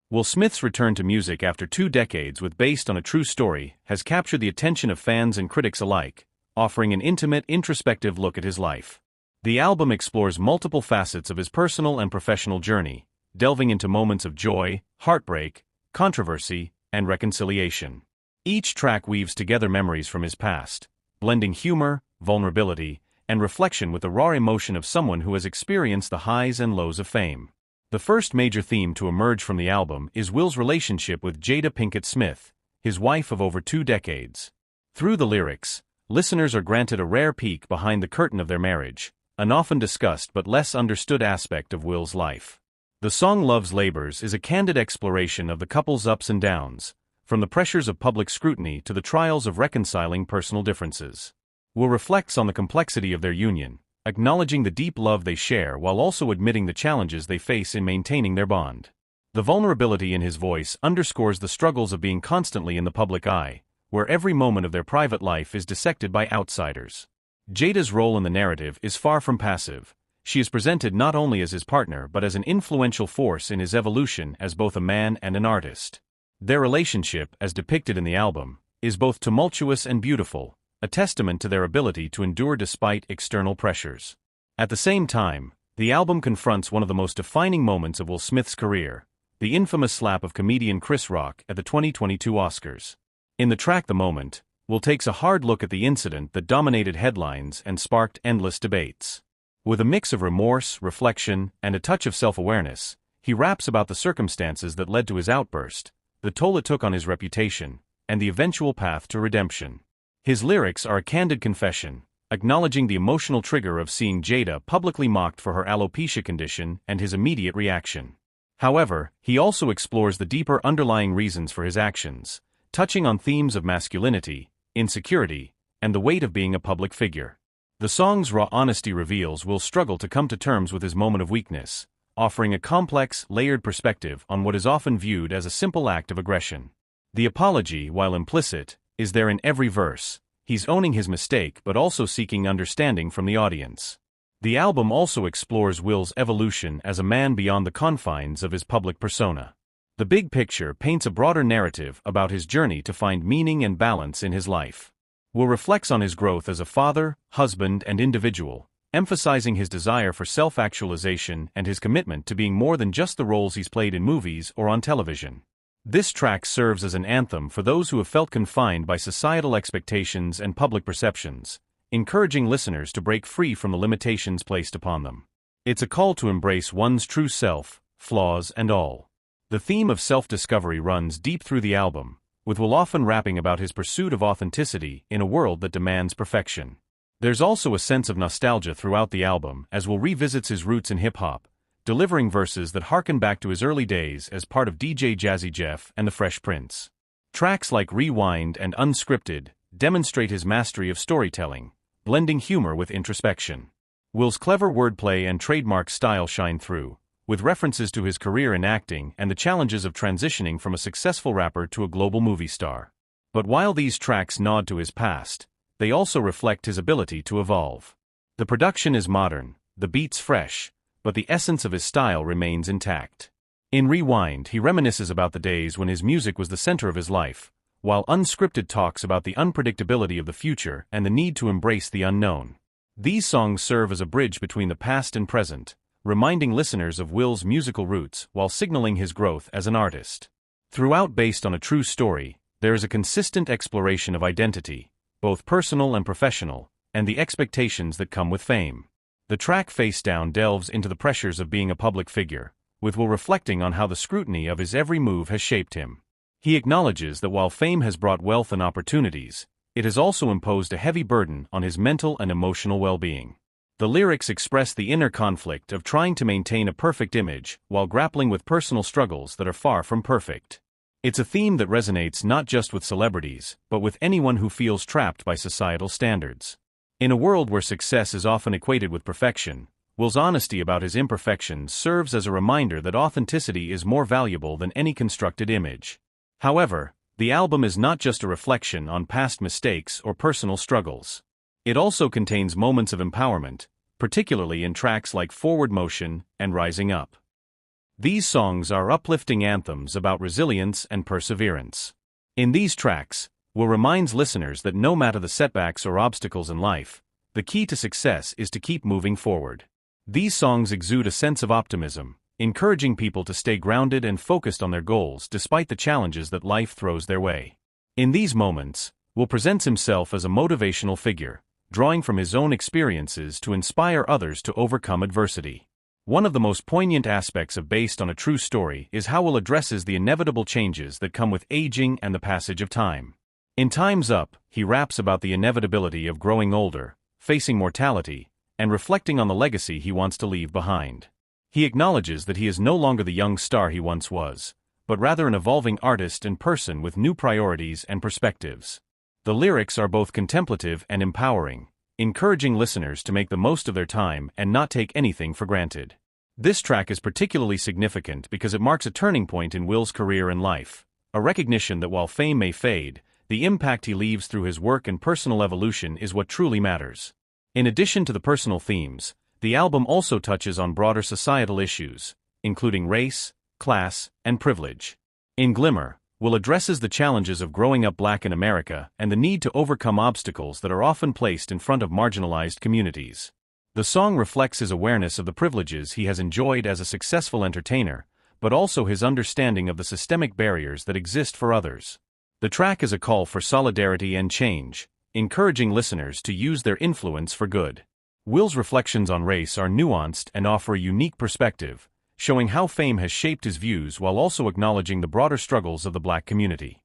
Will Smith's return to music after 2 decades with Based on a True Story has captured the attention of fans and critics alike, offering an intimate, introspective look at his life. The album explores multiple facets of his personal and professional journey, delving into moments of joy, heartbreak, controversy, and reconciliation. Each track weaves together memories from his past, blending humor, vulnerability, and reflection with the raw emotion of someone who has experienced the highs and lows of fame. The first major theme to emerge from the album is Will's relationship with Jada Pinkett Smith, his wife of over 2 decades. Through the lyrics, listeners are granted a rare peek behind the curtain of their marriage, an often discussed but less understood aspect of Will's life. The song Love's Labors is a candid exploration of the couple's ups and downs, from the pressures of public scrutiny to the trials of reconciling personal differences. Will reflects on the complexity of their union, acknowledging the deep love they share while also admitting the challenges they face in maintaining their bond. The vulnerability in his voice underscores the struggles of being constantly in the public eye, where every moment of their private life is dissected by outsiders. Jada's role in the narrative is far from passive. She is presented not only as his partner but as an influential force in his evolution as both a man and an artist. Their relationship, as depicted in the album, is both tumultuous and beautiful, a testament to their ability to endure despite external pressures. At the same time, the album confronts one of the most defining moments of Will Smith's career, the infamous slap of comedian Chris Rock at the 2022 Oscars. In the track The Moment, Will takes a hard look at the incident that dominated headlines and sparked endless debates. With a mix of remorse, reflection, and a touch of self-awareness, he raps about the circumstances that led to his outburst, the toll it took on his reputation, and the eventual path to redemption. His lyrics are a candid confession, acknowledging the emotional trigger of seeing Jada publicly mocked for her alopecia condition and his immediate reaction. However, he also explores the deeper underlying reasons for his actions, touching on themes of masculinity, insecurity, and the weight of being a public figure. The song's raw honesty reveals Will's struggle to come to terms with his moment of weakness, offering a complex, layered perspective on what is often viewed as a simple act of aggression. The apology, while implicit, is there in every verse. He's owning his mistake but also seeking understanding from the audience. The album also explores Will's evolution as a man beyond the confines of his public persona. The big picture paints a broader narrative about his journey to find meaning and balance in his life. Will reflects on his growth as a father, husband, and individual, emphasizing his desire for self-actualization and his commitment to being more than just the roles he's played in movies or on television. This track serves as an anthem for those who have felt confined by societal expectations and public perceptions, encouraging listeners to break free from the limitations placed upon them. It's a call to embrace one's true self, flaws and all. The theme of self-discovery runs deep through the album, with Will often rapping about his pursuit of authenticity in a world that demands perfection. There's also a sense of nostalgia throughout the album as Will revisits his roots in hip-hop, delivering verses that harken back to his early days as part of DJ Jazzy Jeff and the Fresh Prince. Tracks like Rewind and Unscripted demonstrate his mastery of storytelling, blending humor with introspection. Will's clever wordplay and trademark style shine through, with references to his career in acting and the challenges of transitioning from a successful rapper to a global movie star. But while these tracks nod to his past, they also reflect his ability to evolve. The production is modern, the beats fresh, but the essence of his style remains intact. In Rewind, he reminisces about the days when his music was the center of his life, while Unscripted talks about the unpredictability of the future and the need to embrace the unknown. These songs serve as a bridge between the past and present, reminding listeners of Will's musical roots while signaling his growth as an artist. Throughout Based on a True Story, there is a consistent exploration of identity, both personal and professional, and the expectations that come with fame. The track Face Down delves into the pressures of being a public figure, with Will reflecting on how the scrutiny of his every move has shaped him. He acknowledges that while fame has brought wealth and opportunities, it has also imposed a heavy burden on his mental and emotional well-being. The lyrics express the inner conflict of trying to maintain a perfect image while grappling with personal struggles that are far from perfect. It's a theme that resonates not just with celebrities, but with anyone who feels trapped by societal standards. In a world where success is often equated with perfection, Will's honesty about his imperfections serves as a reminder that authenticity is more valuable than any constructed image. However, the album is not just a reflection on past mistakes or personal struggles. It also contains moments of empowerment, particularly in tracks like Forward Motion and Rising Up. These songs are uplifting anthems about resilience and perseverance. In these tracks, Will reminds listeners that no matter the setbacks or obstacles in life, the key to success is to keep moving forward. These songs exude a sense of optimism, encouraging people to stay grounded and focused on their goals despite the challenges that life throws their way. In these moments, Will presents himself as a motivational figure, drawing from his own experiences to inspire others to overcome adversity. One of the most poignant aspects of Based on a True Story is how Will addresses the inevitable changes that come with aging and the passage of time. In Time's Up, he raps about the inevitability of growing older, facing mortality, and reflecting on the legacy he wants to leave behind. He acknowledges that he is no longer the young star he once was, but rather an evolving artist and person with new priorities and perspectives. The lyrics are both contemplative and empowering, encouraging listeners to make the most of their time and not take anything for granted. This track is particularly significant because it marks a turning point in Will's career and life, a recognition that while fame may fade, the impact he leaves through his work and personal evolution is what truly matters. In addition to the personal themes, the album also touches on broader societal issues, including race, class, and privilege. In Glimmer, Will addresses the challenges of growing up Black in America and the need to overcome obstacles that are often placed in front of marginalized communities. The song reflects his awareness of the privileges he has enjoyed as a successful entertainer, but also his understanding of the systemic barriers that exist for others. The track is a call for solidarity and change, encouraging listeners to use their influence for good. Will's reflections on race are nuanced and offer a unique perspective, showing how fame has shaped his views while also acknowledging the broader struggles of the Black community.